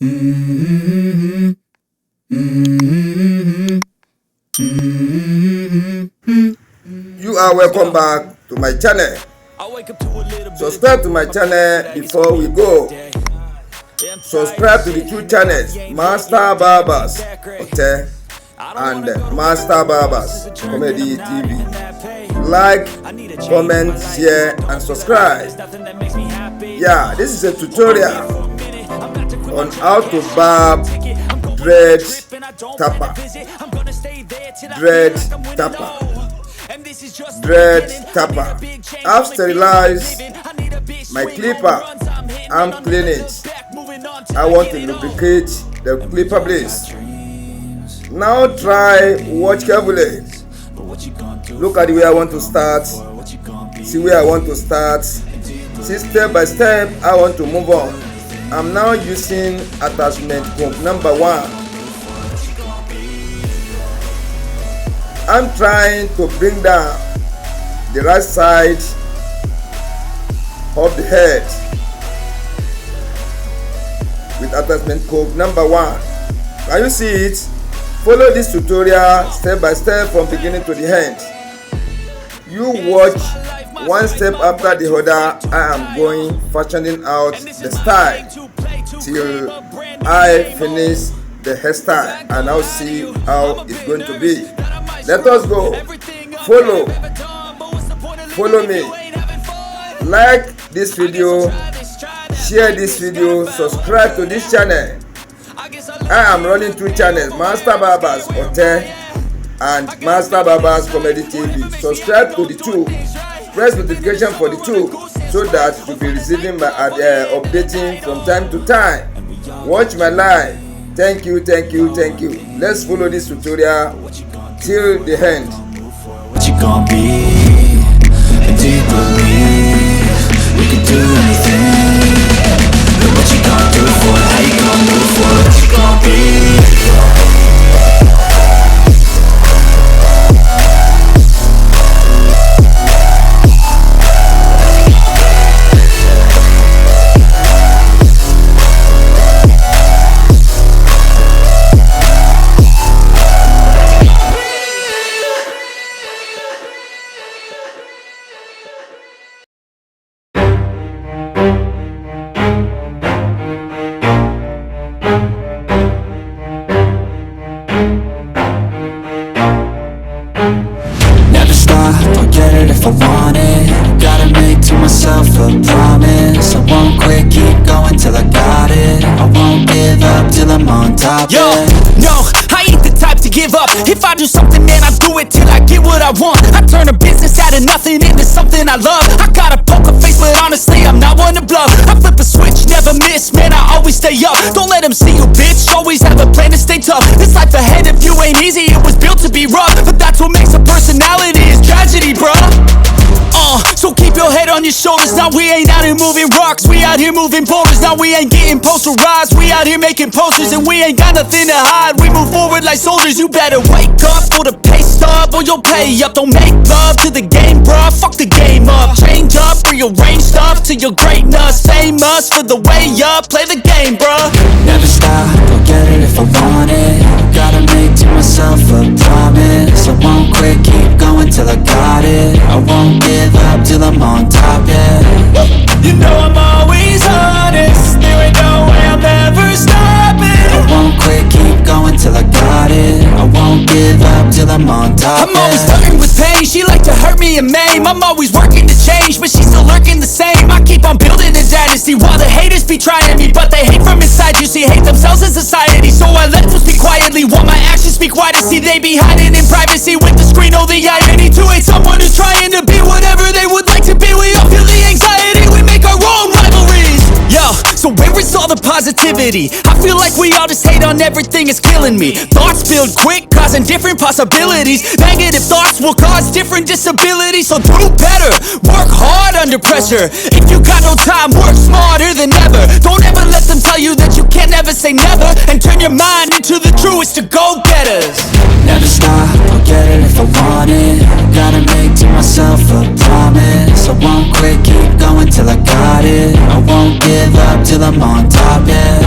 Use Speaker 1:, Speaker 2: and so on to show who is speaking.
Speaker 1: You are welcome back to my channel. Subscribe to my channel before we go. Subscribe to the two channels, Master Barbers Hotel and Master Barbers Comedy TV. Like, comment, share and subscribe. Yeah, this is a tutorial on how to barb dread tapper. Dread tapper. I've sterilized my clipper. I'm cleaning it. I want to lubricate the clipper blades. Now try, watch carefully. Look at the way I want to start. See where I want to start. See step by step I want to move on. I'm now using attachment hook number 1. I'm trying to bring down the right side of the head with attachment hook number 1. Can you see it? Follow this tutorial step by step from beginning to the end. You watch one step after the other. I am going fashioning out the style till I finish the hairstyle, and I'll see how it's going to be. Let us go. Follow me. Like this video, share this video, subscribe to this channel. I am running 2 channels, Master Barbers Hotel and Master Barbers Comedy TV. Subscribe to the 2. Press notification for the 2 so that you'll be receiving my updating from time to time. Watch my live. Thank you. Let's follow this tutorial till the end.
Speaker 2: What you gonna be? And do you believe we can do anything? But what you gonna do for it? How you gonna move for it? What you gonna be? If I want it, gotta make to myself a promise. I won't quit, keep going till I got it. I won't give up till I'm on top.
Speaker 3: Yo, no, I ain't the type to give up. If I do something, man, I do it till I get what I want. I turn a business out of nothing into something I love. I got a poker face, but honestly, I'm not one to bluff. I flip a switch, never miss, man, I always stay up. Don't let them see you, bitch, always have a plan to stay tough. This life ahead of you ain't easy, it was built to be rough. But that's what makes a personality, is tragedy, bruh. So keep your head on your shoulders. Now we ain't out here moving rocks, we out here moving boulders. Now we ain't getting posterized, we out here making posters. And we ain't got nothing to hide, we move forward like soldiers. You better wake up for the pay stub, or you'll pay up. Don't make love to the game, bruh, fuck the game up. Change up, rearrange stuff till you're greatness. Famous for the way up, play the game, bruh.
Speaker 2: Never stop, I'll get it if I want it. Gotta make to myself a promise. I won't quit, keep going till I got it. I won't give up till I'm on top, yeah.
Speaker 3: You know I'm always honest, there ain't no way I'm ever stopping.
Speaker 2: I won't quit, keep going till I got it. I won't give up till I'm on top,
Speaker 3: I'm always flirting with pain, she like to hurt me and maim. I'm always working to change, but she's still lurking the same. I keep on building a dynasty while the haters be trying me. But they hate from inside, you see, hate themselves in society. So I let them speak quietly while my actions speak wider. See, they be hiding in privacy with the screen, oh the irony. To hate someone who's trying to be whatever they would like to be. We all feel the anxiety, we make our own rivalries. Yo, so where is all the positivity? I feel like we all just hate on everything, it's killing me. Thoughts build quick, causing different possibilities. Negative thoughts will cause different disabilities. So do better, work hard under pressure. If you got no time, work smarter than ever. Don't ever let them tell you that you can't ever say never. And turn your mind into the truest to go-getters.
Speaker 2: Never stop, I'll get it if I want it. Gotta make to myself a promise. I won't quit, keep going till I got it. I won't give up till I'm on top, yeah.